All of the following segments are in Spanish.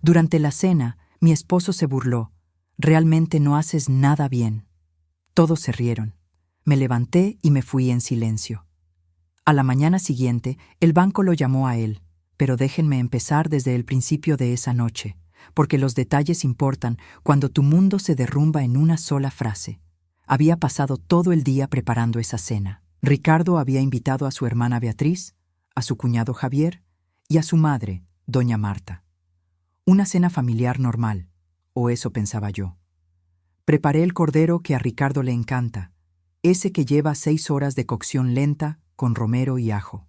Durante la cena, mi esposo se burló. «Realmente no haces nada bien». Todos se rieron. Me levanté y me fui en silencio. A la mañana siguiente, el banco lo llamó a él. Pero déjenme empezar desde el principio de esa noche, porque los detalles importan cuando tu mundo se derrumba en una sola frase. Había pasado todo el día preparando esa cena. Ricardo había invitado a su hermana Beatriz, a su cuñado Javier y a su madre, doña Marta. Una cena familiar normal, o eso pensaba yo. Preparé el cordero que a Ricardo le encanta, ese que lleva 6 horas de cocción lenta con romero y ajo.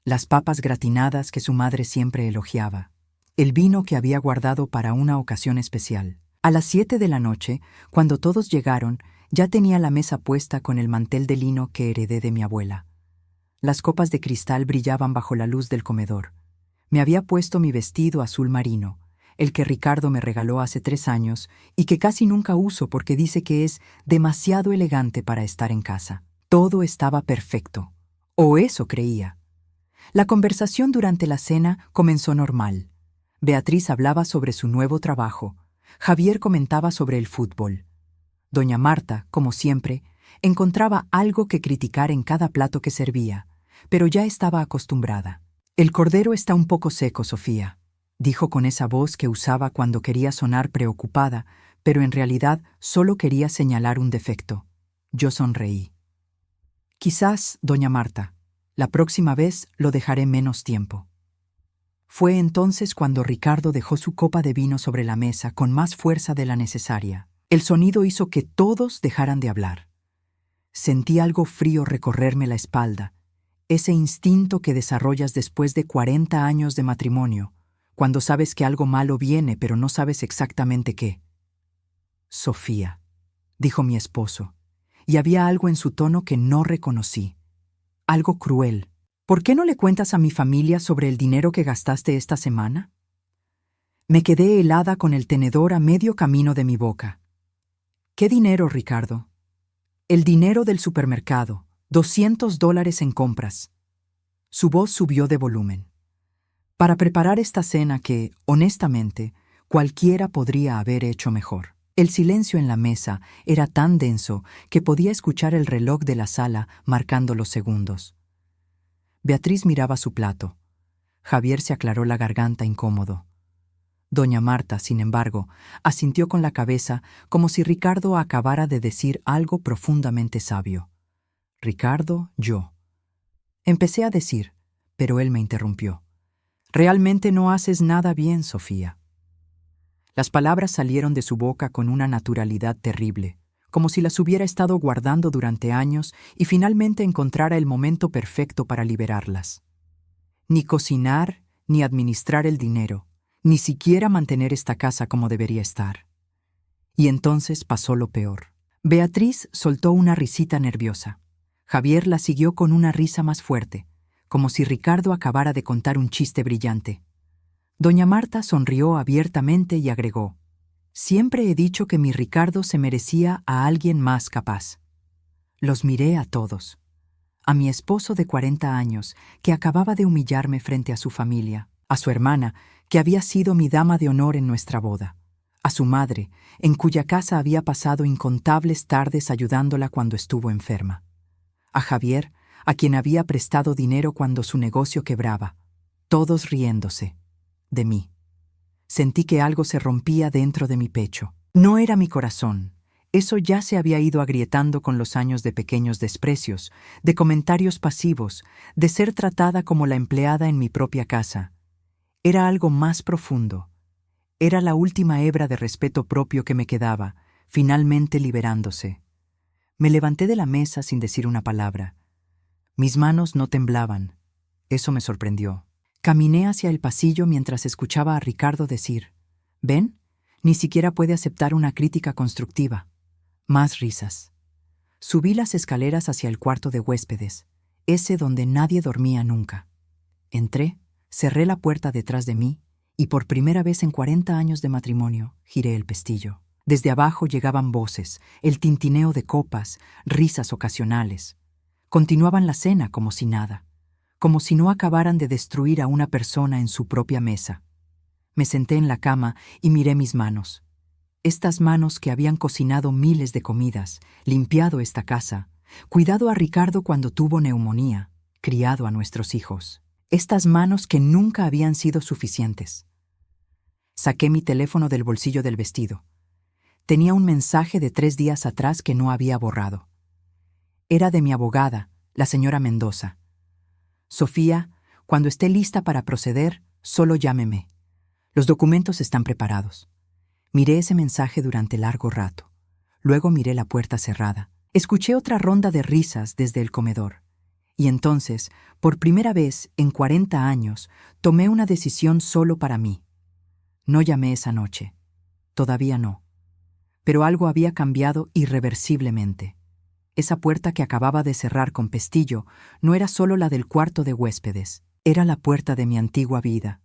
Las papas gratinadas que su madre siempre elogiaba. El vino que había guardado para una ocasión especial. A las 7 de la noche, cuando todos llegaron, ya tenía la mesa puesta con el mantel de lino que heredé de mi abuela. Las copas de cristal brillaban bajo la luz del comedor. Me había puesto mi vestido azul marino, el que Ricardo me regaló hace 3 años y que casi nunca uso porque dice que es demasiado elegante para estar en casa. Todo estaba perfecto. O eso creía. La conversación durante la cena comenzó normal. Beatriz hablaba sobre su nuevo trabajo. Javier comentaba sobre el fútbol. Doña Marta, como siempre, encontraba algo que criticar en cada plato que servía, pero ya estaba acostumbrada. «El cordero está un poco seco, Sofía», dijo con esa voz que usaba cuando quería sonar preocupada, pero en realidad solo quería señalar un defecto. Yo sonreí. «Quizás, doña Marta, la próxima vez lo dejaré menos tiempo». Fue entonces cuando Ricardo dejó su copa de vino sobre la mesa con más fuerza de la necesaria. El sonido hizo que todos dejaran de hablar. Sentí algo frío recorrerme la espalda, ese instinto que desarrollas después de 40 años de matrimonio, cuando sabes que algo malo viene pero no sabes exactamente qué. «Sofía», dijo mi esposo, y había algo en su tono que no reconocí. Algo cruel. «¿Por qué no le cuentas a mi familia sobre el dinero que gastaste esta semana?» Me quedé helada con el tenedor a medio camino de mi boca. «¿Qué dinero, Ricardo?» «El dinero del supermercado, $200 en compras». Su voz subió de volumen. «Para preparar esta cena que, honestamente, cualquiera podría haber hecho mejor». El silencio en la mesa era tan denso que podía escuchar el reloj de la sala marcando los segundos. Beatriz miraba su plato. Javier se aclaró la garganta incómodo. Doña Marta, sin embargo, asintió con la cabeza como si Ricardo acabara de decir algo profundamente sabio. «Ricardo, yo». Empecé a decir, pero él me interrumpió. «Realmente no haces nada bien, Sofía». Las palabras salieron de su boca con una naturalidad terrible, como si las hubiera estado guardando durante años y finalmente encontrara el momento perfecto para liberarlas. Ni cocinar, ni administrar el dinero, ni siquiera mantener esta casa como debería estar. Y entonces pasó lo peor. Beatriz soltó una risita nerviosa. Javier la siguió con una risa más fuerte, como si Ricardo acabara de contar un chiste brillante. Doña Marta sonrió abiertamente y agregó: «Siempre he dicho que mi Ricardo se merecía a alguien más capaz». Los miré a todos. A mi esposo de 40 años, que acababa de humillarme frente a su familia, a su hermana, que había sido mi dama de honor en nuestra boda, a su madre, en cuya casa había pasado incontables tardes ayudándola cuando estuvo enferma, a Javier, a quien había prestado dinero cuando su negocio quebraba, todos riéndose de mí. Sentí que algo se rompía dentro de mi pecho. No era mi corazón. Eso ya se había ido agrietando con los años de pequeños desprecios, de comentarios pasivos, de ser tratada como la empleada en mi propia casa. Era algo más profundo. Era la última hebra de respeto propio que me quedaba, finalmente liberándose. Me levanté de la mesa sin decir una palabra. Mis manos no temblaban. Eso me sorprendió. Caminé hacia el pasillo mientras escuchaba a Ricardo decir: «¿Ven? Ni siquiera puede aceptar una crítica constructiva». Más risas. Subí las escaleras hacia el cuarto de huéspedes, ese donde nadie dormía nunca. Entré, cerré la puerta detrás de mí y por primera vez en 40 años de matrimonio giré el pestillo. Desde abajo llegaban voces, el tintineo de copas, risas ocasionales. Continuaban la cena como si nada, como si no acabaran de destruir a una persona en su propia mesa. Me senté en la cama y miré mis manos. Estas manos que habían cocinado miles de comidas, limpiado esta casa, cuidado a Ricardo cuando tuvo neumonía, criado a nuestros hijos. Estas manos que nunca habían sido suficientes. Saqué mi teléfono del bolsillo del vestido. Tenía un mensaje de 3 días atrás que no había borrado. Era de mi abogada, la señora Mendoza. Sofía, cuando esté lista para proceder, solo llámeme. Los documentos están preparados. Miré ese mensaje durante largo rato. Luego miré la puerta cerrada. Escuché otra ronda de risas desde el comedor. Y entonces, por primera vez en 40 años, tomé una decisión solo para mí. No llamé esa noche. Todavía no. Pero algo había cambiado irreversiblemente. Esa puerta que acababa de cerrar con pestillo no era solo la del cuarto de huéspedes, era la puerta de mi antigua vida,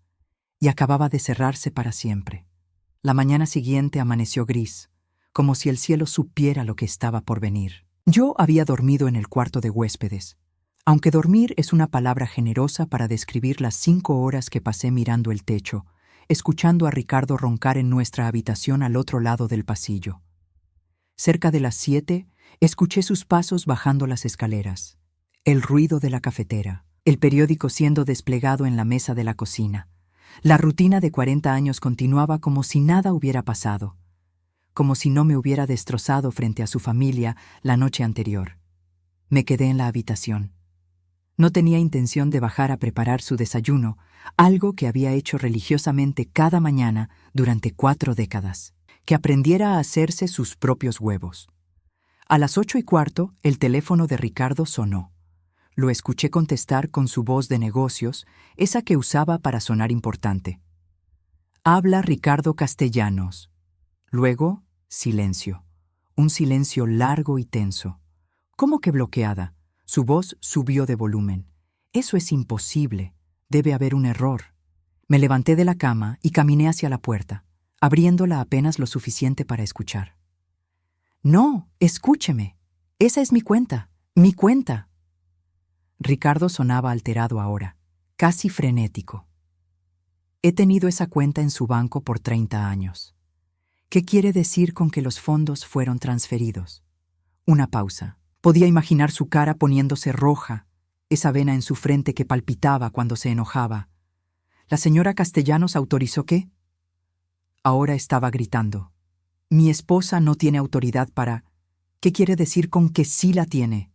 y acababa de cerrarse para siempre. La mañana siguiente amaneció gris, como si el cielo supiera lo que estaba por venir. Yo había dormido en el cuarto de huéspedes, aunque dormir es una palabra generosa para describir las 5 horas que pasé mirando el techo, escuchando a Ricardo roncar en nuestra habitación al otro lado del pasillo. Cerca de las 7, escuché sus pasos bajando las escaleras, el ruido de la cafetera, el periódico siendo desplegado en la mesa de la cocina. La rutina de 40 años continuaba como si nada hubiera pasado, como si no me hubiera destrozado frente a su familia la noche anterior. Me quedé en la habitación. No tenía intención de bajar a preparar su desayuno, algo que había hecho religiosamente cada mañana durante 4 décadas, que aprendiera a hacerse sus propios huevos. A las 8:15, el teléfono de Ricardo sonó. Lo escuché contestar con su voz de negocios, esa que usaba para sonar importante. Habla Ricardo Castellanos. Luego, silencio. Un silencio largo y tenso. ¿Cómo que bloqueada? Su voz subió de volumen. Eso es imposible. Debe haber un error. Me levanté de la cama y caminé hacia la puerta, abriéndola apenas lo suficiente para escuchar. No, escúcheme. Esa es mi cuenta. Mi cuenta. Ricardo sonaba alterado ahora, casi frenético. He tenido esa cuenta en su banco por 30 años. ¿Qué quiere decir con que los fondos fueron transferidos? Una pausa. Podía imaginar su cara poniéndose roja, esa vena en su frente que palpitaba cuando se enojaba. ¿La señora Castellanos autorizó qué? Ahora estaba gritando. Mi esposa no tiene autoridad para... ¿Qué quiere decir con que sí la tiene?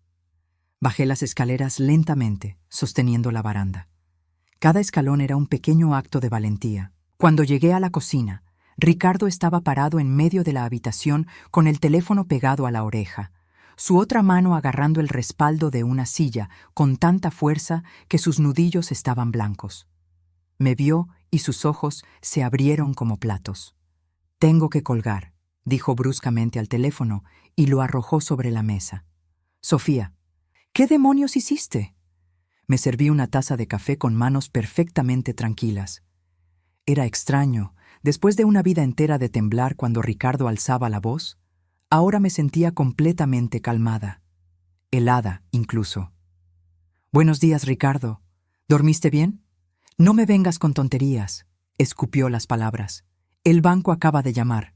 Bajé las escaleras lentamente, sosteniendo la baranda. Cada escalón era un pequeño acto de valentía. Cuando llegué a la cocina, Ricardo estaba parado en medio de la habitación con el teléfono pegado a la oreja, su otra mano agarrando el respaldo de una silla con tanta fuerza que sus nudillos estaban blancos. Me vio y sus ojos se abrieron como platos. «Tengo que colgar», dijo bruscamente al teléfono y lo arrojó sobre la mesa. «Sofía, ¿qué demonios hiciste?» Me serví una taza de café con manos perfectamente tranquilas. Era extraño, después de una vida entera de temblar cuando Ricardo alzaba la voz, ahora me sentía completamente calmada, helada incluso. «Buenos días, Ricardo. ¿Dormiste bien?» «No me vengas con tonterías», escupió las palabras. «El banco acaba de llamar.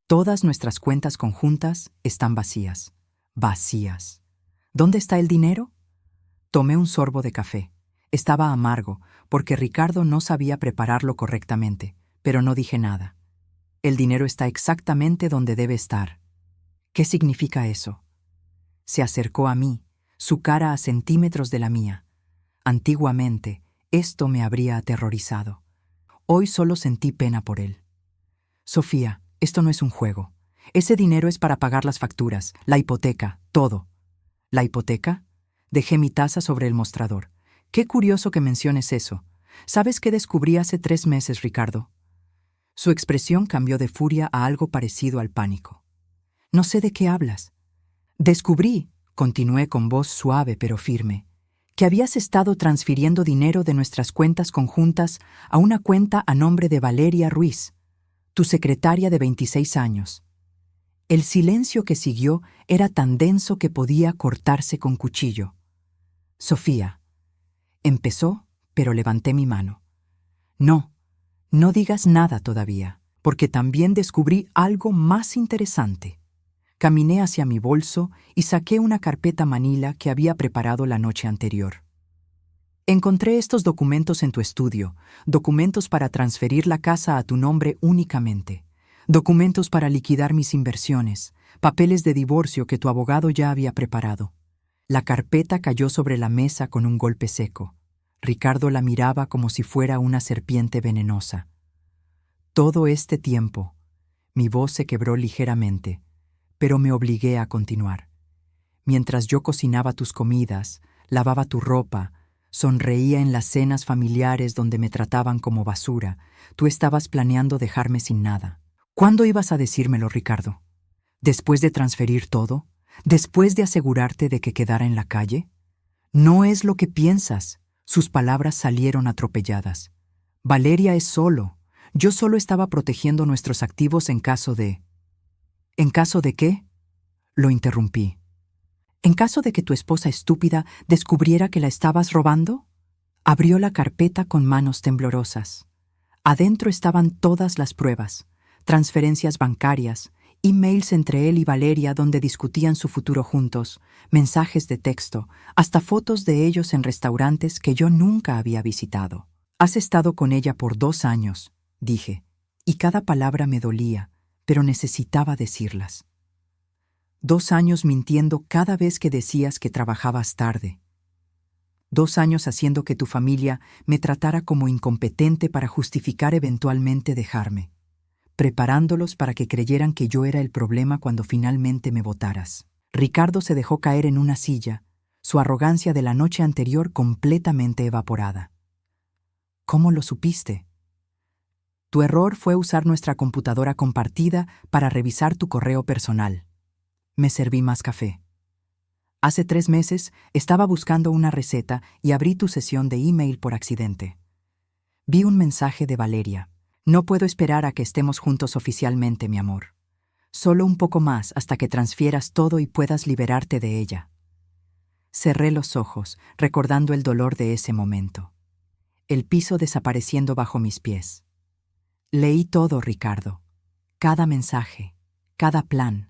Todas nuestras cuentas conjuntas están vacías. Vacías. ¿Dónde está el dinero?» Tomé un sorbo de café. Estaba amargo, porque Ricardo no sabía prepararlo correctamente, pero no dije nada. «El dinero está exactamente donde debe estar». «¿Qué significa eso?» Se acercó a mí, su cara a centímetros de la mía. Antiguamente, esto me habría aterrorizado. Hoy solo sentí pena por él. «Sofía, esto no es un juego. Ese dinero es para pagar las facturas, la hipoteca, todo». «¿La hipoteca?» Dejé mi taza sobre el mostrador. «Qué curioso que menciones eso. ¿Sabes qué descubrí hace 3 meses, Ricardo?» Su expresión cambió de furia a algo parecido al pánico. «No sé de qué hablas». «Descubrí», continué con voz suave pero firme, «que habías estado transfiriendo dinero de nuestras cuentas conjuntas a una cuenta a nombre de Valeria Ruiz, tu secretaria de 26 años. El silencio que siguió era tan denso que podía cortarse con cuchillo. «Sofía», empezó, pero levanté mi mano. «No, No digas nada todavía, porque también descubrí algo más interesante. Caminé hacia mi bolso y saqué una carpeta manila que había preparado la noche anterior. Encontré estos documentos en tu estudio, documentos para transferir la casa a tu nombre únicamente, documentos para liquidar mis inversiones, papeles de divorcio que tu abogado ya había preparado. La carpeta cayó sobre la mesa con un golpe seco. Ricardo la miraba como si fuera una serpiente venenosa. Todo este tiempo, mi voz se quebró ligeramente, pero me obligué a continuar. Mientras yo cocinaba tus comidas, lavaba tu ropa, sonreía en las cenas familiares donde me trataban como basura, tú estabas planeando dejarme sin nada. ¿Cuándo ibas a decírmelo, Ricardo? ¿Después de transferir todo? ¿Después de asegurarte de que quedara en la calle? No es lo que piensas. Sus palabras salieron atropelladas. Valeria es solo. Yo solo estaba protegiendo nuestros activos en caso de... ¿En caso de qué? Lo interrumpí. ¿En caso de que tu esposa estúpida descubriera que la estabas robando? Abrió la carpeta con manos temblorosas. Adentro estaban todas las pruebas, transferencias bancarias, emails entre él y Valeria donde discutían su futuro juntos, mensajes de texto, hasta fotos de ellos en restaurantes que yo nunca había visitado. Has estado con ella por 2 años, dije, y cada palabra me dolía, pero necesitaba decirlas. 2 años mintiendo cada vez que decías que trabajabas tarde. 2 años haciendo que tu familia me tratara como incompetente para justificar eventualmente dejarme, preparándolos para que creyeran que yo era el problema cuando finalmente me votaras. Ricardo se dejó caer en una silla, su arrogancia de la noche anterior completamente evaporada. ¿Cómo lo supiste? Tu error fue usar nuestra computadora compartida para revisar tu correo personal. Me serví más café. Hace 3 meses estaba buscando una receta y abrí tu sesión de email por accidente. Vi un mensaje de Valeria. No puedo esperar a que estemos juntos oficialmente, mi amor. Solo un poco más hasta que transfieras todo y puedas liberarte de ella. Cerré los ojos, recordando el dolor de ese momento. El piso desapareciendo bajo mis pies. Leí todo, Ricardo. Cada mensaje, cada plan.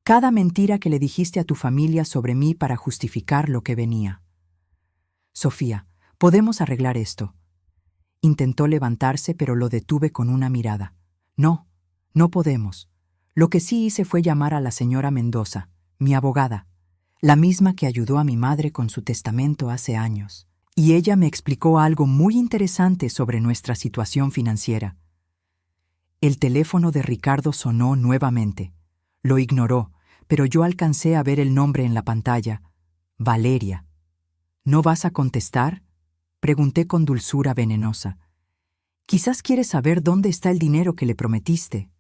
Cada mentira que le dijiste a tu familia sobre mí para justificar lo que venía. Sofía, podemos arreglar esto. Intentó levantarse, pero lo detuve con una mirada. No, no podemos. Lo que sí hice fue llamar a la señora Mendoza, mi abogada, la misma que ayudó a mi madre con su testamento hace años. Y ella me explicó algo muy interesante sobre nuestra situación financiera. El teléfono de Ricardo sonó nuevamente. Lo ignoró, pero yo alcancé a ver el nombre en la pantalla. Valeria. ¿No vas a contestar? Pregunté con dulzura venenosa. Quizás quieres saber dónde está el dinero que le prometiste.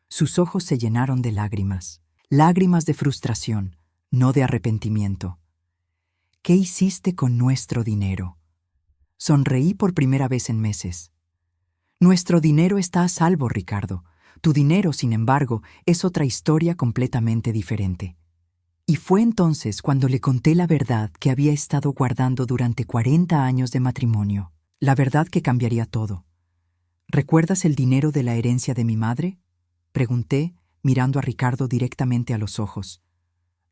Sus ojos se llenaron de lágrimas. Lágrimas de frustración, no de arrepentimiento. ¿Qué hiciste con nuestro dinero? Sonreí por primera vez en meses. Nuestro dinero está a salvo, Ricardo. Tu dinero, sin embargo, es otra historia completamente diferente. Y fue entonces cuando le conté la verdad que había estado guardando durante 40 años de matrimonio, la verdad que cambiaría todo. ¿Recuerdas el dinero de la herencia de mi madre? Pregunté, mirando a Ricardo directamente a los ojos.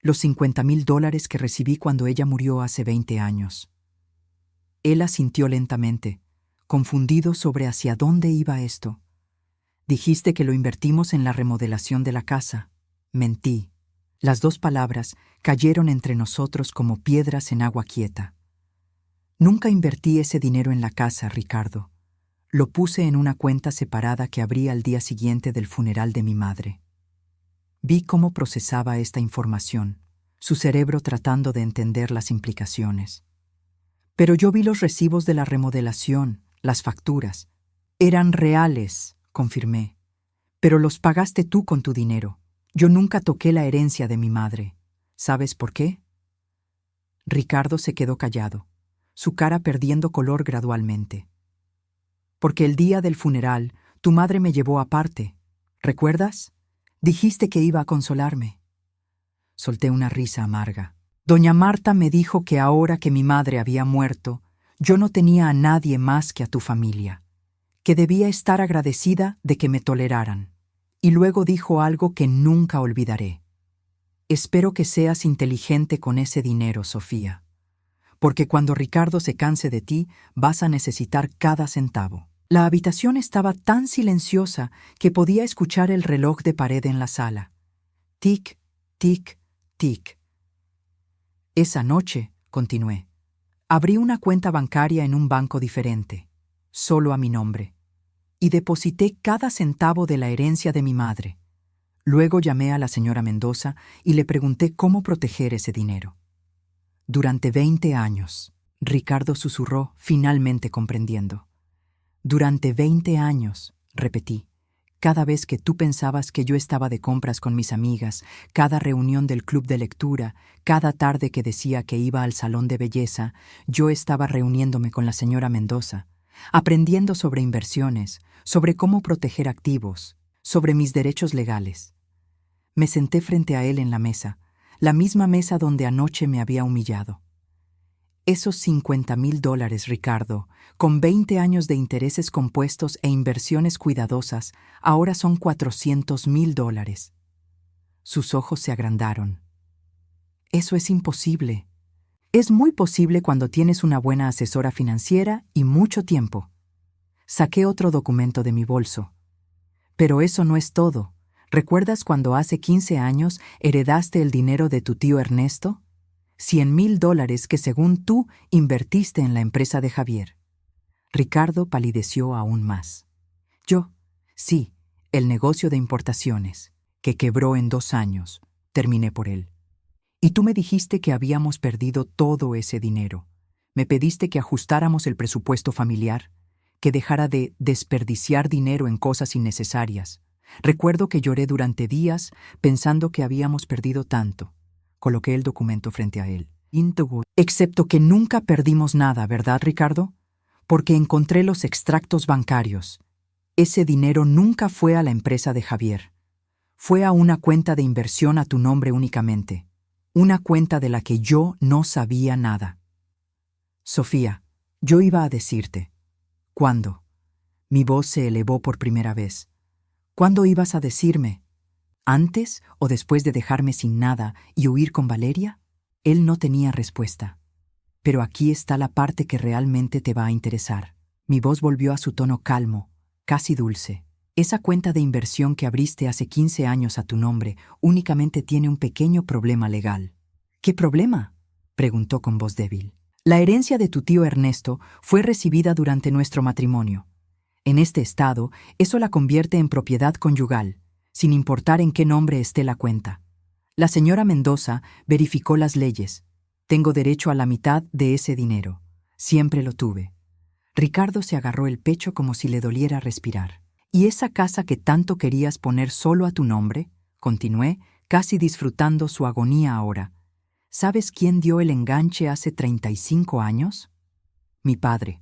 Los $50,000 que recibí cuando ella murió hace 20 años. Él asintió lentamente, confundido sobre hacia dónde iba esto. Dijiste que lo invertimos en la remodelación de la casa. Mentí. Las 2 palabras cayeron entre nosotros como piedras en agua quieta. Nunca invertí ese dinero en la casa, Ricardo. Lo puse en una cuenta separada que abrí al día siguiente del funeral de mi madre. Vi cómo procesaba esta información, su cerebro tratando de entender las implicaciones. Pero yo vi los recibos de la remodelación, las facturas. Eran reales, confirmé. Pero los pagaste tú con tu dinero. Yo nunca toqué la herencia de mi madre. ¿Sabes por qué? Ricardo se quedó callado, su cara perdiendo color gradualmente. Porque el día del funeral, tu madre me llevó aparte. ¿Recuerdas? Dijiste que iba a consolarme. Solté una risa amarga. Doña Marta me dijo que ahora que mi madre había muerto, yo no tenía a nadie más que a tu familia, que debía estar agradecida de que me toleraran. Y luego dijo algo que nunca olvidaré. Espero que seas inteligente con ese dinero, Sofía, porque cuando Ricardo se canse de ti, vas a necesitar cada centavo. La habitación estaba tan silenciosa que podía escuchar el reloj de pared en la sala. Tic, tic, tic. Esa noche, continué, abrí una cuenta bancaria en un banco diferente, solo a mi nombre, y deposité cada centavo de la herencia de mi madre. Luego llamé a la señora Mendoza y le pregunté cómo proteger ese dinero. Durante 20 años, Ricardo susurró, finalmente comprendiendo. Durante 20 años, repetí, cada vez que tú pensabas que yo estaba de compras con mis amigas, cada reunión del club de lectura, cada tarde que decía que iba al salón de belleza, yo estaba reuniéndome con la señora Mendoza, aprendiendo sobre inversiones, sobre cómo proteger activos, sobre mis derechos legales. Me senté frente a él en la misma mesa donde anoche me había humillado. Esos $50,000, Ricardo, con 20 años de intereses compuestos e inversiones cuidadosas, ahora son $400,000. Sus ojos se agrandaron. Eso es imposible. Es muy posible cuando tienes una buena asesora financiera y mucho tiempo. Saqué otro documento de mi bolso. Pero eso no es todo. ¿Recuerdas cuando hace 15 años heredaste el dinero de tu tío Ernesto? $100,000 que según tú invertiste en la empresa de Javier. Ricardo palideció aún más. Sí, el negocio de importaciones, que quebró en 2 años, terminé por él. Y tú me dijiste que habíamos perdido todo ese dinero. Me pediste que ajustáramos el presupuesto familiar, que dejara de desperdiciar dinero en cosas innecesarias. Recuerdo que lloré durante días pensando que habíamos perdido tanto. Coloqué el documento frente a él. Excepto que nunca perdimos nada, ¿verdad, Ricardo? Porque encontré los extractos bancarios. Ese dinero nunca fue a la empresa de Javier. Fue a una cuenta de inversión a tu nombre únicamente. Una cuenta de la que yo no sabía nada. Sofía, yo iba a decirte. ¿Cuándo? Mi voz se elevó por primera vez. ¿Cuándo ibas a decirme? ¿Antes o después de dejarme sin nada y huir con Valeria? Él no tenía respuesta. Pero aquí está la parte que realmente te va a interesar. Mi voz volvió a su tono calmo, casi dulce. Esa cuenta de inversión que abriste hace 15 años a tu nombre únicamente tiene un pequeño problema legal. ¿Qué problema?, preguntó con voz débil. La herencia de tu tío Ernesto fue recibida durante nuestro matrimonio. En este estado, eso la convierte en propiedad conyugal, sin importar en qué nombre esté la cuenta. La señora Mendoza verificó las leyes. Tengo derecho a la mitad de ese dinero. Siempre lo tuve. Ricardo se agarró el pecho como si le doliera respirar. ¿Y esa casa que tanto querías poner solo a tu nombre? Continué, casi disfrutando su agonía ahora. ¿Sabes quién dio el enganche hace 35 años? Mi padre.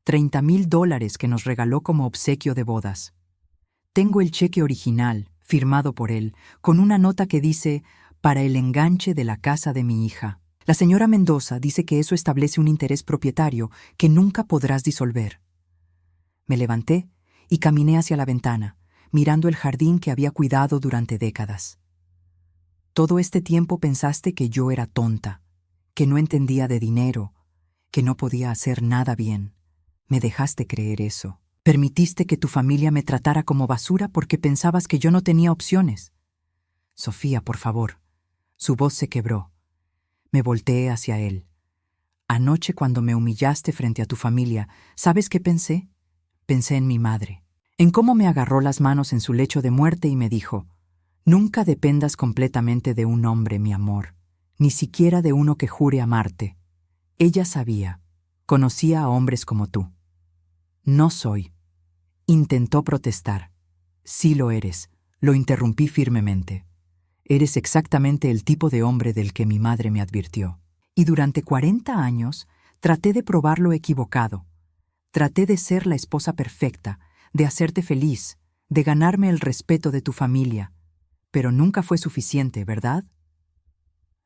$30,000 que nos regaló como obsequio de bodas. Tengo el cheque original, firmado por él, con una nota que dice, para el enganche de la casa de mi hija. La señora Mendoza dice que eso establece un interés propietario que nunca podrás disolver. Me levanté y caminé hacia la ventana, mirando el jardín que había cuidado durante décadas. Todo este tiempo pensaste que yo era tonta, que no entendía de dinero, que no podía hacer nada bien. Me dejaste creer eso. Permitiste que tu familia me tratara como basura porque pensabas que yo no tenía opciones. Sofía, por favor. Su voz se quebró. Me volteé hacia él. Anoche cuando me humillaste frente a tu familia, ¿sabes qué pensé? Pensé en mi madre, en cómo me agarró las manos en su lecho de muerte y me dijo, nunca dependas completamente de un hombre, mi amor, ni siquiera de uno que jure amarte. Ella sabía, conocía a hombres como tú. No soy. Intentó protestar. Sí lo eres, lo interrumpí firmemente. Eres exactamente el tipo de hombre del que mi madre me advirtió. Y durante 40 años traté de probarlo equivocado. Traté de ser la esposa perfecta, de hacerte feliz, de ganarme el respeto de tu familia. Pero nunca fue suficiente, ¿verdad?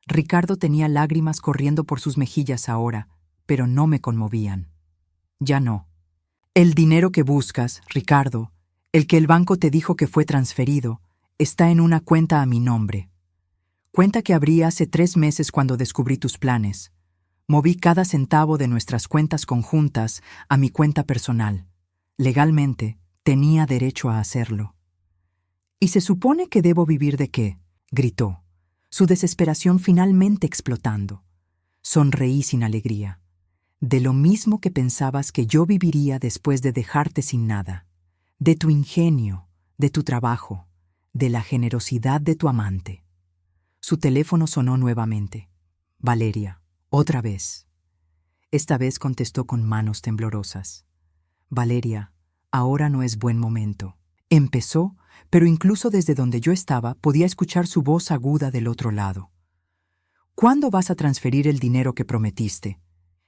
Ricardo tenía lágrimas corriendo por sus mejillas ahora, pero no me conmovían. Ya no. El dinero que buscas, Ricardo, el que el banco te dijo que fue transferido, está en una cuenta a mi nombre. Cuenta que abrí hace 3 meses cuando descubrí tus planes. Moví cada centavo de nuestras cuentas conjuntas a mi cuenta personal. Legalmente, tenía derecho a hacerlo. ¿Y se supone que debo vivir de qué?, gritó, su desesperación finalmente explotando. Sonreí sin alegría. De lo mismo que pensabas que yo viviría después de dejarte sin nada. De tu ingenio, de tu trabajo, de la generosidad de tu amante. Su teléfono sonó nuevamente. Valeria, otra vez. Esta vez contestó con manos temblorosas. Valeria, ahora no es buen momento. Empezó, pero incluso desde donde yo estaba podía escuchar su voz aguda del otro lado. ¿Cuándo vas a transferir el dinero que prometiste?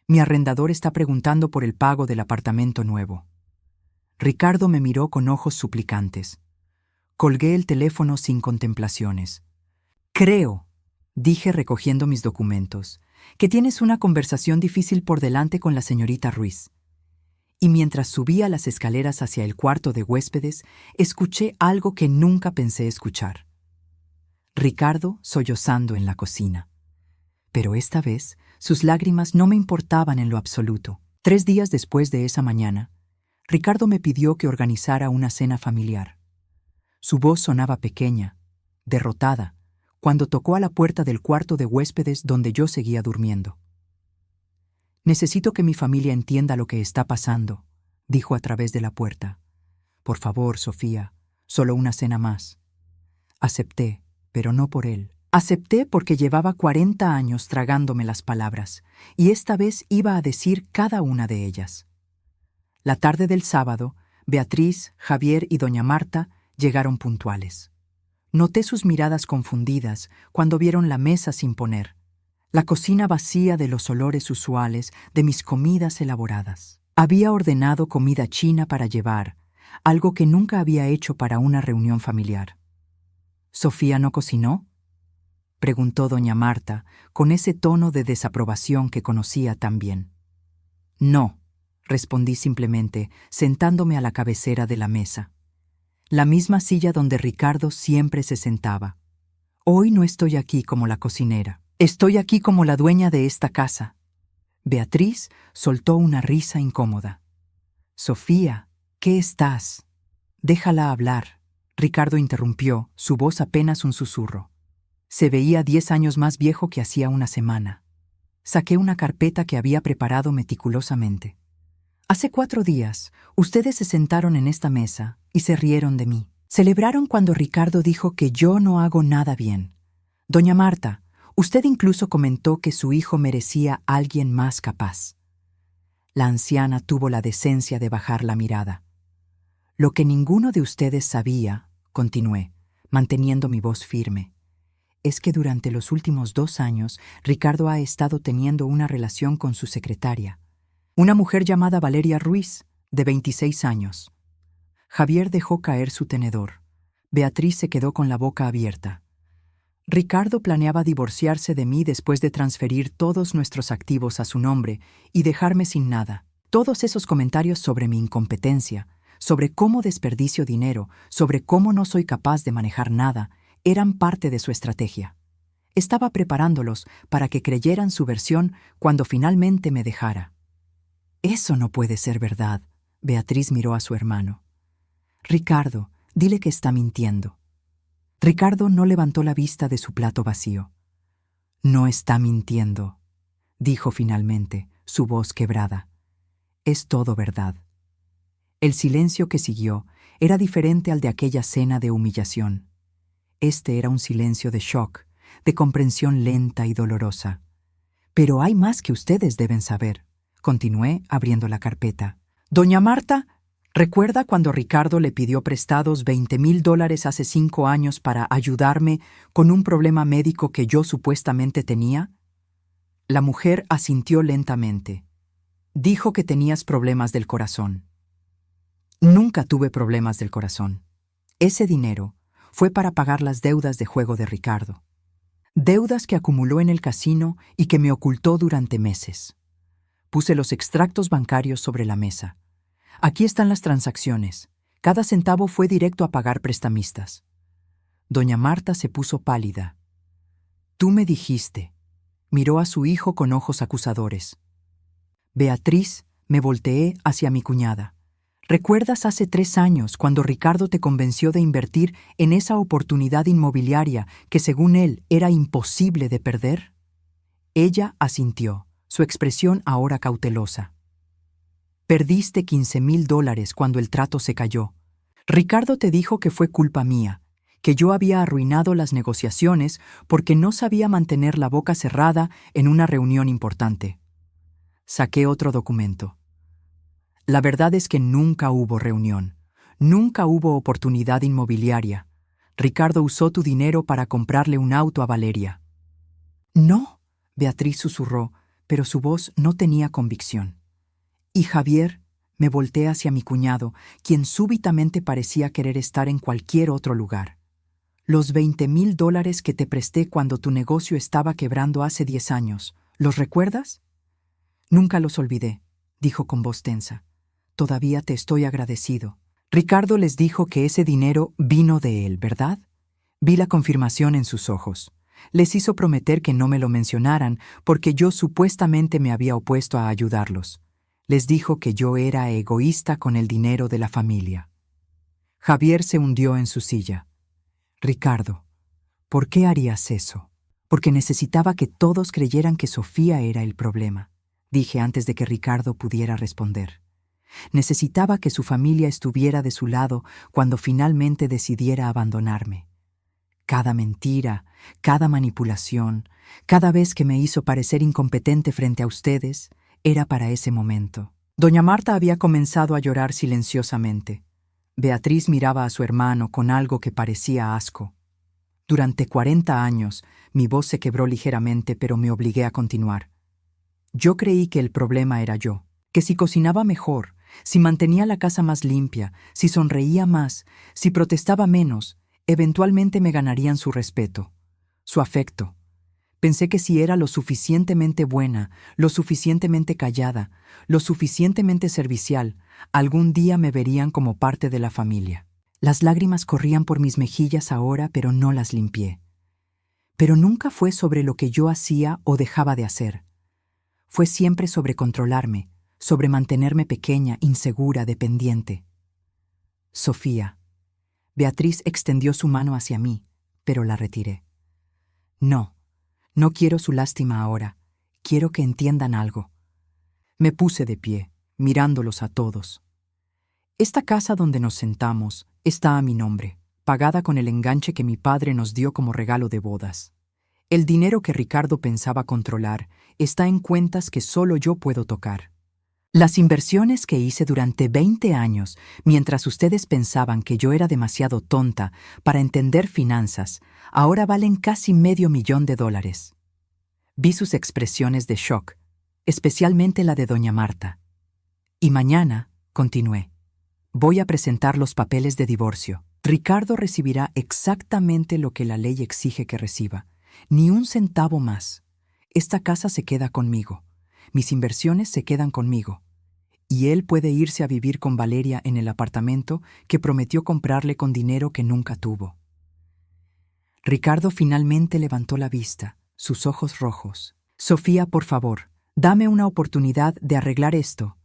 Mi arrendador está preguntando por el pago del apartamento nuevo. Ricardo me miró con ojos suplicantes. Colgué el teléfono sin contemplaciones. Creo, dije recogiendo mis documentos, que tienes una conversación difícil por delante con la señorita Ruiz. Y mientras subía las escaleras hacia el cuarto de huéspedes, escuché algo que nunca pensé escuchar. Ricardo sollozando en la cocina. Pero esta vez, sus lágrimas no me importaban en lo absoluto. 3 días después de esa mañana, Ricardo me pidió que organizara una cena familiar. Su voz sonaba pequeña, derrotada, cuando tocó a la puerta del cuarto de huéspedes donde yo seguía durmiendo. Necesito que mi familia entienda lo que está pasando, dijo a través de la puerta. Por favor, Sofía, solo una cena más. Acepté, pero no por él. Acepté porque llevaba 40 años tragándome las palabras, y esta vez iba a decir cada una de ellas. La tarde del sábado, Beatriz, Javier y doña Marta llegaron puntuales. Noté sus miradas confundidas cuando vieron la mesa sin poner, la cocina vacía de los olores usuales de mis comidas elaboradas. Había ordenado comida china para llevar, algo que nunca había hecho para una reunión familiar. ¿Sofía no cocinó?, preguntó doña Marta, con ese tono de desaprobación que conocía tan bien. No, respondí simplemente, sentándome a la cabecera de la mesa. La misma silla donde Ricardo siempre se sentaba. Hoy no estoy aquí como la cocinera. Estoy aquí como la dueña de esta casa. Beatriz soltó una risa incómoda. Sofía, ¿qué estás? Déjala hablar. Ricardo interrumpió, su voz apenas un susurro. Se veía 10 años más viejo que hacía una semana. Saqué una carpeta que había preparado meticulosamente. Hace 4 días, ustedes se sentaron en esta mesa y se rieron de mí. Celebraron cuando Ricardo dijo que yo no hago nada bien. Doña Marta, usted incluso comentó que su hijo merecía a alguien más capaz. La anciana tuvo la decencia de bajar la mirada. Lo que ninguno de ustedes sabía, continué, manteniendo mi voz firme, es que durante los últimos 2 años Ricardo ha estado teniendo una relación con su secretaria, una mujer llamada Valeria Ruiz, de 26 años. Javier dejó caer su tenedor. Beatriz se quedó con la boca abierta. Ricardo planeaba divorciarse de mí después de transferir todos nuestros activos a su nombre y dejarme sin nada. Todos esos comentarios sobre mi incompetencia, sobre cómo desperdicio dinero, sobre cómo no soy capaz de manejar nada, eran parte de su estrategia. Estaba preparándolos para que creyeran su versión cuando finalmente me dejara. Eso no puede ser verdad. Beatriz miró a su hermano. Ricardo, dile que está mintiendo. Ricardo no levantó la vista de su plato vacío. No está mintiendo, dijo finalmente, su voz quebrada. Es todo verdad. El silencio que siguió era diferente al de aquella cena de humillación. Este era un silencio de shock, de comprensión lenta y dolorosa. Pero hay más que ustedes deben saber, continué abriendo la carpeta. Doña Marta, ¿recuerda cuando Ricardo le pidió prestados $20,000 hace 5 años para ayudarme con un problema médico que yo supuestamente tenía? La mujer asintió lentamente. Dijo que tenías problemas del corazón. Nunca tuve problemas del corazón. Ese dinero fue para pagar las deudas de juego de Ricardo. Deudas que acumuló en el casino y que me ocultó durante meses. Puse los extractos bancarios sobre la mesa. Aquí están las transacciones. Cada centavo fue directo a pagar prestamistas. Doña Marta se puso pálida. Tú me dijiste. Miró a su hijo con ojos acusadores. Beatriz, me volteé hacia mi cuñada. ¿Recuerdas hace 3 años cuando Ricardo te convenció de invertir en esa oportunidad inmobiliaria que según él era imposible de perder? Ella asintió, su expresión ahora cautelosa. Perdiste $15,000 cuando el trato se cayó. Ricardo te dijo que fue culpa mía, que yo había arruinado las negociaciones porque no sabía mantener la boca cerrada en una reunión importante. Saqué otro documento. La verdad es que nunca hubo reunión, nunca hubo oportunidad inmobiliaria. Ricardo usó tu dinero para comprarle un auto a Valeria. No, Beatriz susurró, pero su voz no tenía convicción. Y Javier, me volteé hacia mi cuñado, quien súbitamente parecía querer estar en cualquier otro lugar. Los $20,000 que te presté cuando tu negocio estaba quebrando hace 10 años, ¿los recuerdas? Nunca los olvidé, dijo con voz tensa. Todavía te estoy agradecido. Ricardo les dijo que ese dinero vino de él, ¿verdad? Vi la confirmación en sus ojos. Les hizo prometer que no me lo mencionaran porque yo supuestamente me había opuesto a ayudarlos. Les dijo que yo era egoísta con el dinero de la familia. Javier se hundió en su silla. Ricardo, ¿por qué harías eso? Porque necesitaba que todos creyeran que Sofía era el problema, dije antes de que Ricardo pudiera responder. Necesitaba que su familia estuviera de su lado cuando finalmente decidiera abandonarme. Cada mentira, cada manipulación, cada vez que me hizo parecer incompetente frente a ustedes, era para ese momento. Doña Marta había comenzado a llorar silenciosamente. Beatriz miraba a su hermano con algo que parecía asco. Durante 40 años, mi voz se quebró ligeramente, pero me obligué a continuar. Yo creí que el problema era yo, que si cocinaba mejor, si mantenía la casa más limpia, si sonreía más, si protestaba menos, eventualmente me ganarían su respeto, su afecto. Pensé que si era lo suficientemente buena, lo suficientemente callada, lo suficientemente servicial, algún día me verían como parte de la familia. Las lágrimas corrían por mis mejillas ahora, pero no las limpié. Pero nunca fue sobre lo que yo hacía o dejaba de hacer. Fue siempre sobre controlarme, sobre mantenerme pequeña, insegura, dependiente. Sofía. Beatriz extendió su mano hacia mí, pero la retiré. No quiero su lástima ahora. Quiero que entiendan algo. Me puse de pie, mirándolos a todos. Esta casa donde nos sentamos está a mi nombre, pagada con el enganche que mi padre nos dio como regalo de bodas. El dinero que Ricardo pensaba controlar está en cuentas que solo yo puedo tocar. Las inversiones que hice durante 20 años, mientras ustedes pensaban que yo era demasiado tonta para entender finanzas, ahora valen casi $500,000. Vi sus expresiones de shock, especialmente la de doña Marta. Y mañana, continué, voy a presentar los papeles de divorcio. Ricardo recibirá exactamente lo que la ley exige que reciba, ni un centavo más. Esta casa se queda conmigo, mis inversiones se quedan conmigo. Y él puede irse a vivir con Valeria en el apartamento que prometió comprarle con dinero que nunca tuvo. Ricardo finalmente levantó la vista, sus ojos rojos. Sofía, por favor, dame una oportunidad de arreglar esto.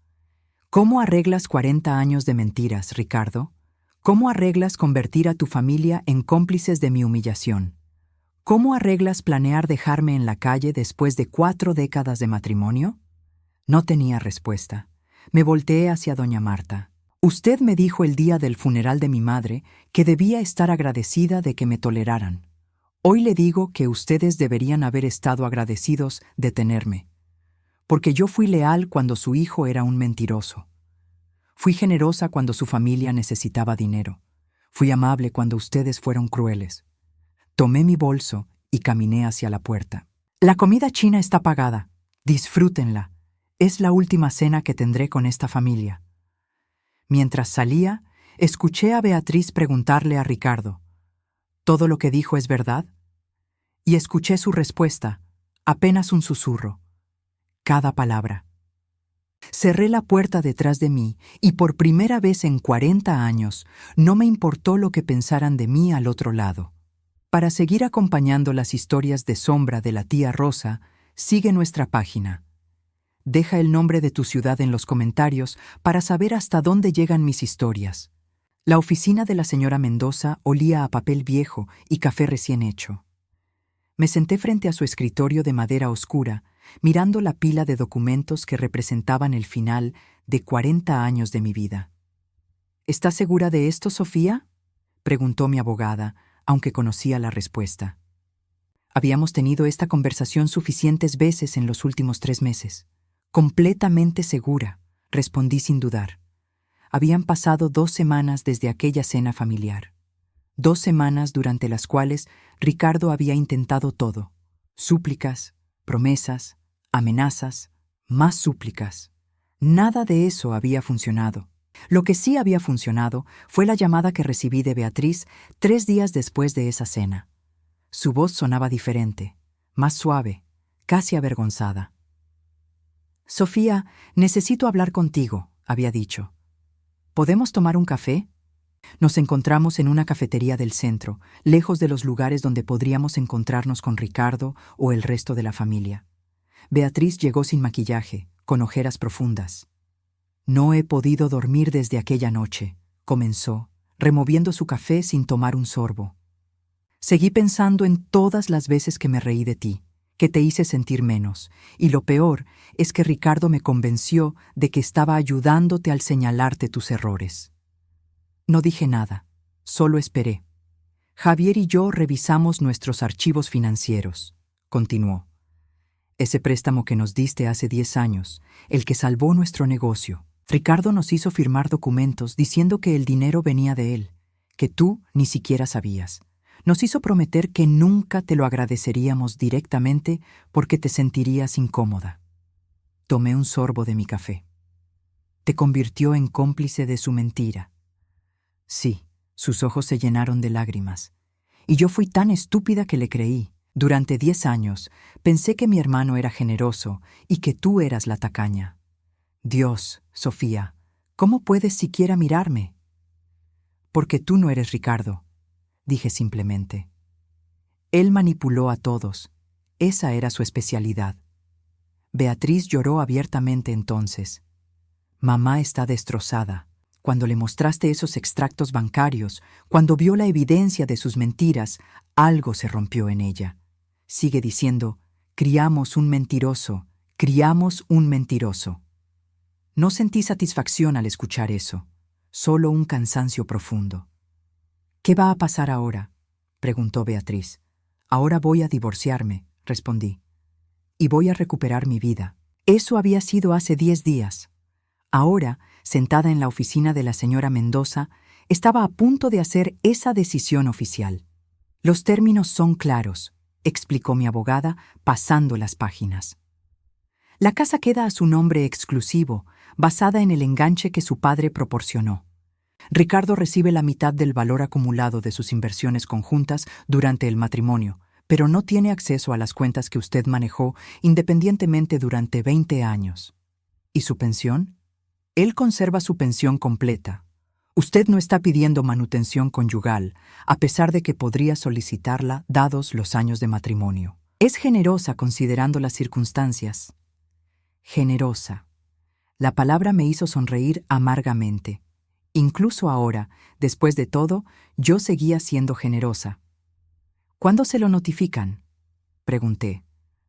¿Cómo arreglas 40 años de mentiras, Ricardo? ¿Cómo arreglas convertir a tu familia en cómplices de mi humillación? ¿Cómo arreglas planear dejarme en la calle después de 4 décadas de matrimonio? No tenía respuesta. Me volteé hacia doña Marta. Usted me dijo el día del funeral de mi madre que debía estar agradecida de que me toleraran. Hoy le digo que ustedes deberían haber estado agradecidos de tenerme, porque yo fui leal cuando su hijo era un mentiroso. Fui generosa cuando su familia necesitaba dinero. Fui amable cuando ustedes fueron crueles. Tomé mi bolso y caminé hacia la puerta. La comida china está pagada. Disfrútenla. Es la última cena que tendré con esta familia. Mientras salía, escuché a Beatriz preguntarle a Ricardo, ¿todo lo que dijo es verdad? Y escuché su respuesta, apenas un susurro. Cada palabra. Cerré la puerta detrás de mí y por primera vez en 40 años no me importó lo que pensaran de mí al otro lado. Para seguir acompañando las historias de sombra de la tía Rosa, sigue nuestra página. Deja el nombre de tu ciudad en los comentarios para saber hasta dónde llegan mis historias. La oficina de la señora Mendoza olía a papel viejo y café recién hecho. Me senté frente a su escritorio de madera oscura, mirando la pila de documentos que representaban el final de 40 años de mi vida. ¿Estás segura de esto, Sofía?, preguntó mi abogada, aunque conocía la respuesta. Habíamos tenido esta conversación suficientes veces en los últimos 3 meses. Completamente segura, respondí sin dudar. Habían pasado 2 semanas desde aquella cena familiar. 2 semanas durante las cuales Ricardo había intentado todo. Súplicas, promesas, amenazas, más súplicas. Nada de eso había funcionado. Lo que sí había funcionado fue la llamada que recibí de Beatriz 3 días después de esa cena. Su voz sonaba diferente, más suave, casi avergonzada. «Sofía, necesito hablar contigo», había dicho. «¿Podemos tomar un café?» Nos encontramos en una cafetería del centro, lejos de los lugares donde podríamos encontrarnos con Ricardo o el resto de la familia. Beatriz llegó sin maquillaje, con ojeras profundas. «No he podido dormir desde aquella noche», comenzó, removiendo su café sin tomar un sorbo. «Seguí pensando en todas las veces que me reí de ti, que te hice sentir menos, y lo peor es que Ricardo me convenció de que estaba ayudándote al señalarte tus errores». No dije nada, solo esperé. «Javier y yo revisamos nuestros archivos financieros», continuó. «Ese préstamo que nos diste hace 10 años, el que salvó nuestro negocio. Ricardo nos hizo firmar documentos diciendo que el dinero venía de él, que tú ni siquiera sabías. Nos hizo prometer que nunca te lo agradeceríamos directamente porque te sentirías incómoda». Tomé un sorbo de mi café. «¿Te convirtió en cómplice de su mentira?» Sí, sus ojos se llenaron de lágrimas. Y yo fui tan estúpida que le creí. Durante 10 años pensé que mi hermano era generoso y que tú eras la tacaña. Dios, Sofía, ¿cómo puedes siquiera mirarme? «Porque tú no eres Ricardo», dije simplemente. Él manipuló a todos. Esa era su especialidad. Beatriz lloró abiertamente entonces. «Mamá está destrozada. Cuando le mostraste esos extractos bancarios, cuando vio la evidencia de sus mentiras, algo se rompió en ella. Sigue diciendo, criamos un mentiroso, criamos un mentiroso». No sentí satisfacción al escuchar eso, solo un cansancio profundo. «¿Qué va a pasar ahora?», preguntó Beatriz. «Ahora voy a divorciarme», respondí. «Y voy a recuperar mi vida». Eso había sido hace 10 días. Ahora, sentada en la oficina de la señora Mendoza, estaba a punto de hacer esa decisión oficial. «Los términos son claros», explicó mi abogada, pasando las páginas. «La casa queda a su nombre exclusivo, basada en el enganche que su padre proporcionó. Ricardo recibe la mitad del valor acumulado de sus inversiones conjuntas durante el matrimonio, pero no tiene acceso a las cuentas que usted manejó independientemente durante 20 años. ¿Y su pensión? Él conserva su pensión completa. Usted no está pidiendo manutención conyugal, a pesar de que podría solicitarla dados los años de matrimonio. Es generosa considerando las circunstancias». Generosa. La palabra me hizo sonreír amargamente. Incluso ahora, después de todo, yo seguía siendo generosa. «¿Cuándo se lo notifican?», pregunté.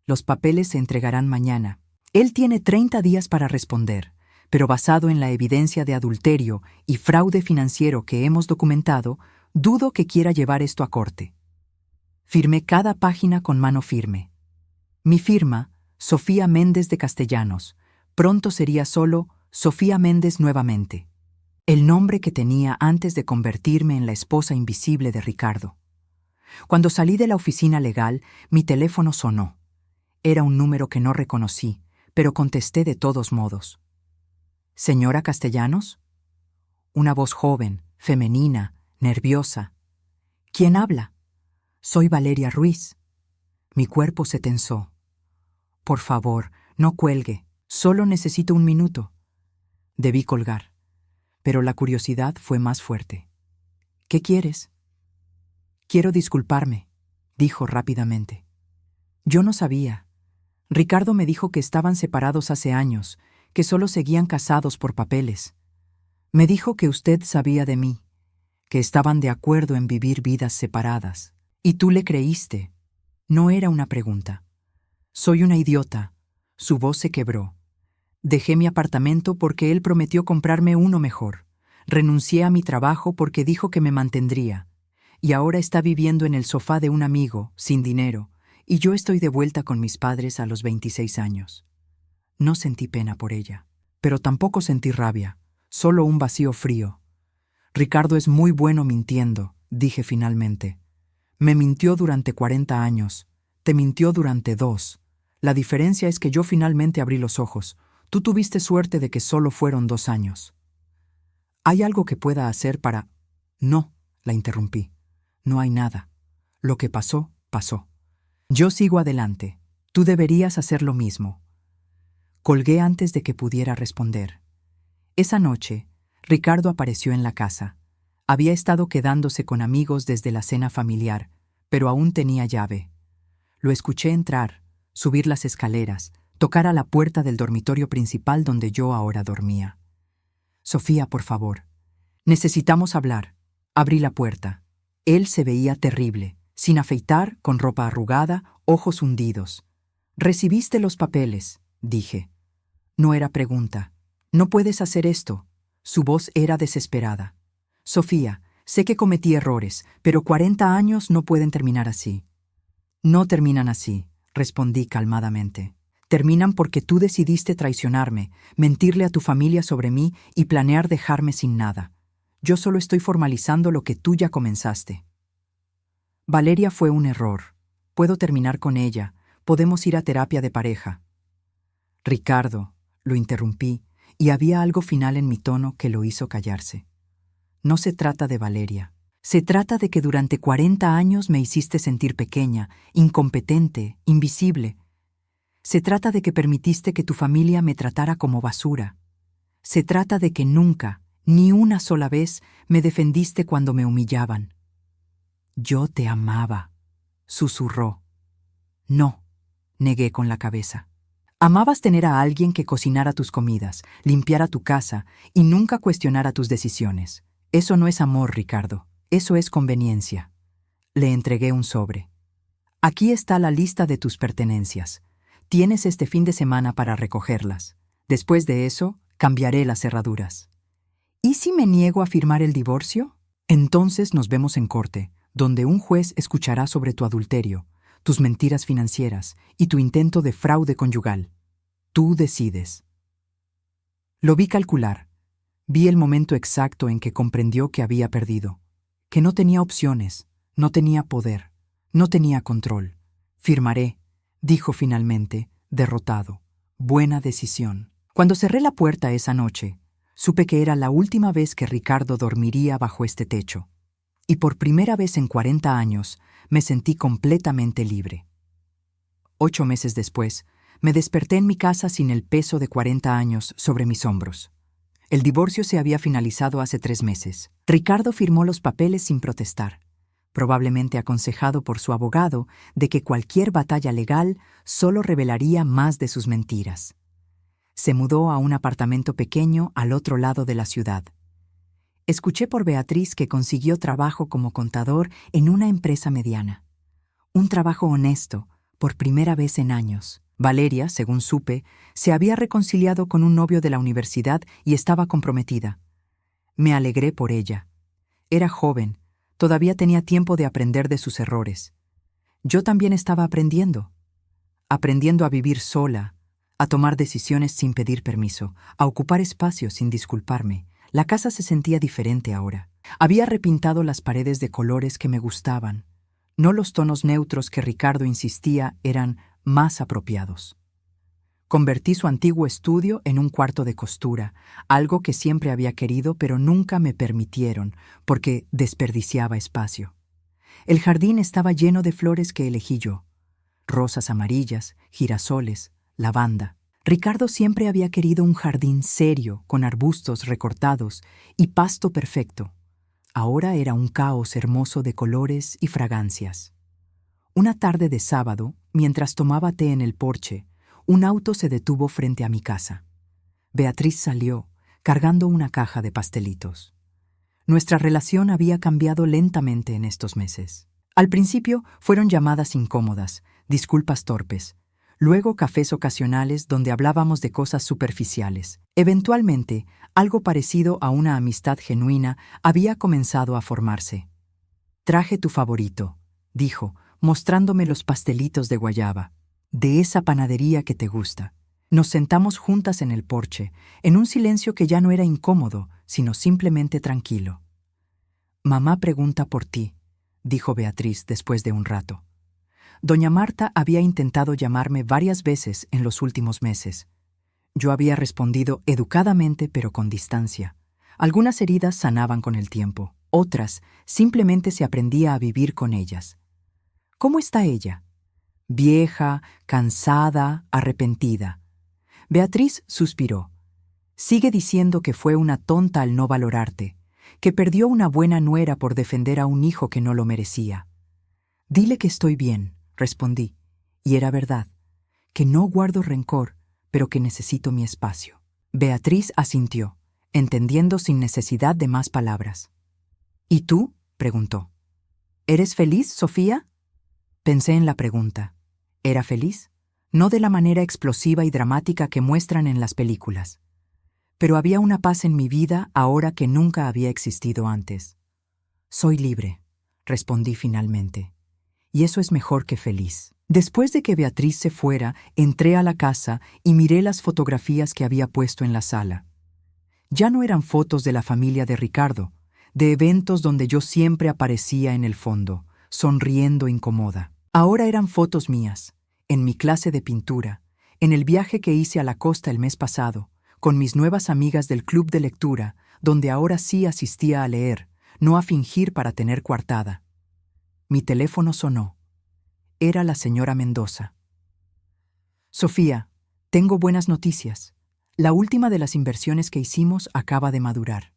«Los papeles se entregarán mañana. Él tiene 30 días para responder, pero basado en la evidencia de adulterio y fraude financiero que hemos documentado, dudo que quiera llevar esto a corte». Firmé cada página con mano firme. Mi firma, Sofía Méndez de Castellanos, pronto sería solo Sofía Méndez nuevamente. El nombre que tenía antes de convertirme en la esposa invisible de Ricardo. Cuando salí de la oficina legal, mi teléfono sonó. Era un número que no reconocí, pero contesté de todos modos. «¿Señora Castellanos?» Una voz joven, femenina, nerviosa. «¿Quién habla?» «Soy Valeria Ruiz». Mi cuerpo se tensó. «Por favor, no cuelgue. Solo necesito un minuto. Debí colgar, pero la curiosidad fue más fuerte. ¿Qué quieres? Quiero disculparme, dijo rápidamente. Yo no sabía. Ricardo me dijo que estaban separados hace años, que solo seguían casados por papeles. Me dijo que usted sabía de mí, que estaban de acuerdo en vivir vidas separadas. Y tú le creíste. No era una pregunta. Soy una idiota. Su voz se quebró. Dejé mi apartamento porque él prometió comprarme uno mejor. Renuncié a mi trabajo porque dijo que me mantendría. Y ahora está viviendo en el sofá de un amigo, sin dinero, y yo estoy de vuelta con mis padres a los 26 años. No sentí pena por ella, pero tampoco sentí rabia, solo un vacío frío. Ricardo es muy bueno mintiendo, dije finalmente. Me mintió durante 40 años, te mintió durante 2. La diferencia es que yo finalmente abrí los ojos. Tú tuviste suerte de que solo fueron 2 años. ¿Hay algo que pueda hacer para...? No, la interrumpí. No hay nada. Lo que pasó, pasó. Yo sigo adelante. Tú deberías hacer lo mismo. Colgué antes de que pudiera responder. Esa noche, Ricardo apareció en la casa. Había estado quedándose con amigos desde la cena familiar, pero aún tenía llave. Lo escuché entrar, subir las escaleras, tocar a la puerta del dormitorio principal donde yo ahora dormía. Sofía, por favor. Necesitamos hablar. Abrí la puerta. Él se veía terrible, sin afeitar, con ropa arrugada, ojos hundidos. «Recibiste los papeles», dije. No era pregunta. «No puedes hacer esto». Su voz era desesperada. «Sofía, sé que cometí errores, pero 40 años no pueden terminar así». «No terminan así», respondí calmadamente. «Terminan porque tú decidiste traicionarme, mentirle a tu familia sobre mí y planear dejarme sin nada. Yo solo estoy formalizando lo que tú ya comenzaste». Valeria fue un error. Puedo terminar con ella. Podemos ir a terapia de pareja. Ricardo, lo interrumpí, y había algo final en mi tono que lo hizo callarse. No se trata de Valeria. Se trata de que durante 40 años me hiciste sentir pequeña, incompetente, invisible. Se trata de que permitiste que tu familia me tratara como basura. Se trata de que nunca, ni una sola vez, me defendiste cuando me humillaban. «Yo te amaba», susurró. «No», negué con la cabeza. Amabas tener a alguien que cocinara tus comidas, limpiara tu casa y nunca cuestionara tus decisiones. Eso no es amor, Ricardo. Eso es conveniencia. Le entregué un sobre. «Aquí está la lista de tus pertenencias. Tienes este fin de semana para recogerlas. Después de eso, cambiaré las cerraduras». «¿Y si me niego a firmar el divorcio?» «Entonces nos vemos en corte, donde un juez escuchará sobre tu adulterio, tus mentiras financieras y tu intento de fraude conyugal. Tú decides». Lo vi calcular. Vi el momento exacto en que comprendió que había perdido, que no tenía opciones, no tenía poder, no tenía control. «Firmaré», dijo finalmente, derrotado. «Buena decisión». Cuando cerré la puerta esa noche, supe que era la última vez que Ricardo dormiría bajo este techo. Y por primera vez en 40 años me sentí completamente libre. 8 meses después, me desperté en mi casa sin el peso de 40 años sobre mis hombros. El divorcio se había finalizado hace 3 meses. Ricardo firmó los papeles sin protestar, probablemente aconsejado por su abogado de que cualquier batalla legal solo revelaría más de sus mentiras. Se mudó a un apartamento pequeño al otro lado de la ciudad. Escuché por Beatriz que consiguió trabajo como contador en una empresa mediana. Un trabajo honesto, por primera vez en años. Valeria, según supe, se había reconciliado con un novio de la universidad y estaba comprometida. Me alegré por ella. Era joven, todavía tenía tiempo de aprender de sus errores. Yo también estaba aprendiendo a vivir sola, a tomar decisiones sin pedir permiso, a ocupar espacio sin disculparme. La casa se sentía diferente ahora. Había repintado las paredes de colores que me gustaban. No los tonos neutros que Ricardo insistía eran más apropiados. Convertí su antiguo estudio en un cuarto de costura, algo que siempre había querido pero nunca me permitieron, porque desperdiciaba espacio. El jardín estaba lleno de flores que elegí yo. Rosas amarillas, girasoles, lavanda. Ricardo siempre había querido un jardín serio, con arbustos recortados y pasto perfecto. Ahora era un caos hermoso de colores y fragancias. Una tarde de sábado, mientras tomaba té en el porche, un auto se detuvo frente a mi casa. Beatriz salió, cargando una caja de pastelitos. Nuestra relación había cambiado lentamente en estos meses. Al principio fueron llamadas incómodas, disculpas torpes, luego cafés ocasionales donde hablábamos de cosas superficiales. Eventualmente, algo parecido a una amistad genuina había comenzado a formarse. «Traje tu favorito», dijo, mostrándome los pastelitos de guayaba, «de esa panadería que te gusta». Nos sentamos juntas en el porche, en un silencio que ya no era incómodo, sino simplemente tranquilo. «Mamá pregunta por ti», dijo Beatriz después de un rato. Doña Marta había intentado llamarme varias veces en los últimos meses. Yo había respondido educadamente pero con distancia. Algunas heridas sanaban con el tiempo, otras simplemente se aprendía a vivir con ellas. «¿Cómo está ella?» «Vieja, cansada, arrepentida». Beatriz suspiró. «Sigue diciendo que fue una tonta al no valorarte, que perdió una buena nuera por defender a un hijo que no lo merecía». «Dile que estoy bien», respondí, y era verdad, que no guardo rencor, pero que necesito mi espacio. Beatriz asintió, entendiendo sin necesidad de más palabras. «¿Y tú?», preguntó. «¿Eres feliz, Sofía?». Pensé en la pregunta. ¿Era feliz? No de la manera explosiva y dramática que muestran en las películas. Pero había una paz en mi vida ahora que nunca había existido antes. «Soy libre», respondí finalmente. «Y eso es mejor que feliz». Después de que Beatriz se fuera, entré a la casa y miré las fotografías que había puesto en la sala. Ya no eran fotos de la familia de Ricardo, de eventos donde yo siempre aparecía en el fondo, sonriendo incómoda. Ahora eran fotos mías, en mi clase de pintura, en el viaje que hice a la costa el mes pasado, con mis nuevas amigas del club de lectura, donde ahora sí asistía a leer, no a fingir para tener coartada. Mi teléfono sonó. Era la señora Mendoza. «Sofía, tengo buenas noticias. La última de las inversiones que hicimos acaba de madurar.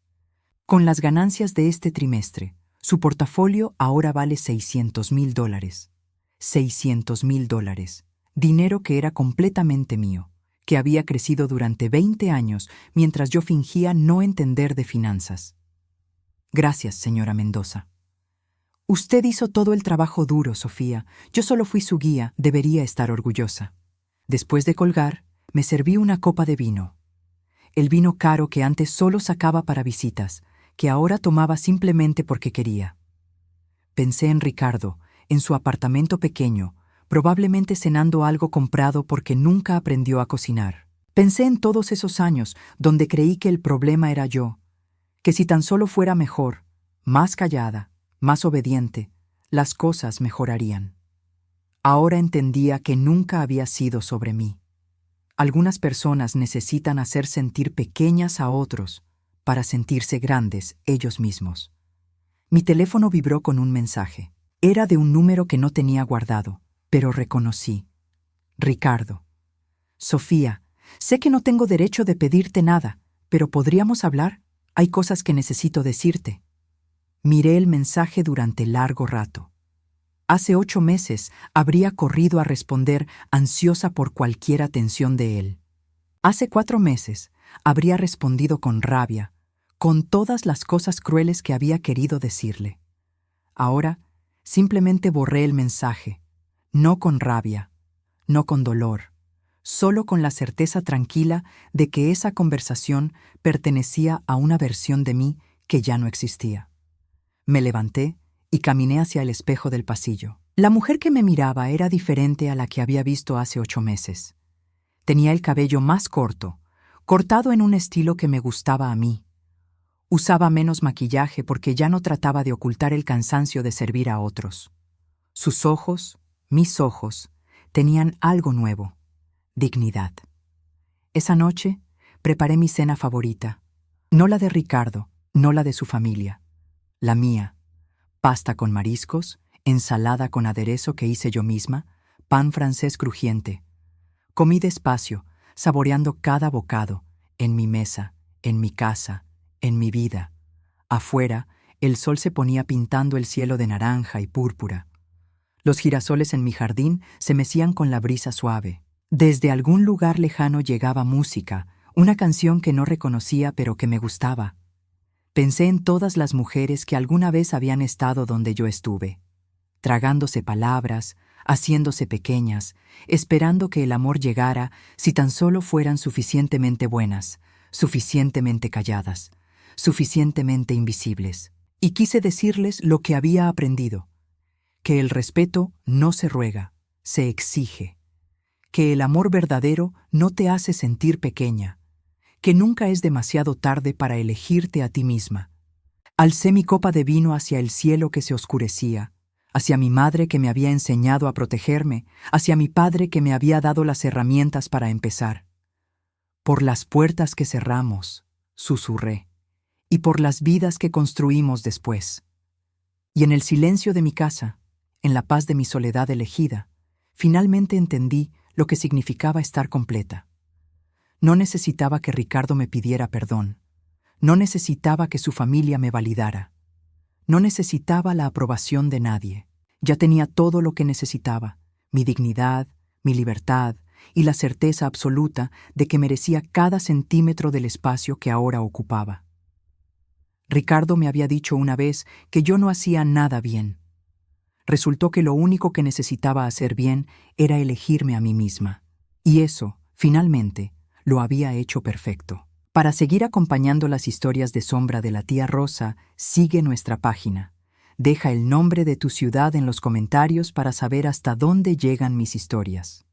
Con las ganancias de este trimestre, su portafolio ahora vale $600,000. $600,000. Dinero que era completamente mío, que había crecido durante 20 años mientras yo fingía no entender de finanzas. Gracias, señora Mendoza. Usted hizo todo el trabajo duro, Sofía. Yo solo fui su guía, debería estar orgullosa». Después de colgar, me serví una copa de vino. El vino caro que antes solo sacaba para visitas, que ahora tomaba simplemente porque quería. Pensé en Ricardo, en su apartamento pequeño, probablemente cenando algo comprado porque nunca aprendió a cocinar. Pensé en todos esos años donde creí que el problema era yo, que si tan solo fuera mejor, más callada, más obediente, las cosas mejorarían. Ahora entendía que nunca había sido sobre mí. Algunas personas necesitan hacer sentir pequeñas a otros para sentirse grandes ellos mismos. Mi teléfono vibró con un mensaje. Era de un número que no tenía guardado, pero reconocí. «Ricardo». «Sofía, sé que no tengo derecho de pedirte nada, pero ¿podríamos hablar? Hay cosas que necesito decirte». Miré el mensaje durante largo rato. Hace 8 meses habría corrido a responder ansiosa por cualquier atención de él. Hace 4 meses habría respondido con rabia, con todas las cosas crueles que había querido decirle. Ahora simplemente borré el mensaje, no con rabia, no con dolor, solo con la certeza tranquila de que esa conversación pertenecía a una versión de mí que ya no existía. Me levanté y caminé hacia el espejo del pasillo. La mujer que me miraba era diferente a la que había visto hace 8 meses. Tenía el cabello más corto, cortado en un estilo que me gustaba a mí. Usaba menos maquillaje porque ya no trataba de ocultar el cansancio de servir a otros. Sus ojos, mis ojos, tenían algo nuevo: dignidad. Esa noche preparé mi cena favorita. No la de Ricardo, no la de su familia. La mía. Pasta con mariscos, ensalada con aderezo que hice yo misma, pan francés crujiente. Comí despacio, saboreando cada bocado, en mi mesa, en mi casa, en mi vida. Afuera, el sol se ponía pintando el cielo de naranja y púrpura. Los girasoles en mi jardín se mecían con la brisa suave. Desde algún lugar lejano llegaba música, una canción que no reconocía pero que me gustaba. Pensé en todas las mujeres que alguna vez habían estado donde yo estuve, tragándose palabras, haciéndose pequeñas, esperando que el amor llegara si tan solo fueran suficientemente buenas, suficientemente calladas, suficientemente invisibles. Y quise decirles lo que había aprendido, que el respeto no se ruega, se exige, que el amor verdadero no te hace sentir pequeña, que nunca es demasiado tarde para elegirte a ti misma. Alcé mi copa de vino hacia el cielo que se oscurecía, hacia mi madre que me había enseñado a protegerme, hacia mi padre que me había dado las herramientas para empezar. Por las puertas que cerramos, susurré, y por las vidas que construimos después. Y en el silencio de mi casa, en la paz de mi soledad elegida, finalmente entendí lo que significaba estar completa. No necesitaba que Ricardo me pidiera perdón. No necesitaba que su familia me validara. No necesitaba la aprobación de nadie. Ya tenía todo lo que necesitaba, mi dignidad, mi libertad y la certeza absoluta de que merecía cada centímetro del espacio que ahora ocupaba. Ricardo me había dicho una vez que yo no hacía nada bien. Resultó que lo único que necesitaba hacer bien era elegirme a mí misma. Y eso, finalmente, lo había hecho perfecto. Para seguir acompañando las historias de sombra de la tía Rosa, sigue nuestra página. Deja el nombre de tu ciudad en los comentarios para saber hasta dónde llegan mis historias.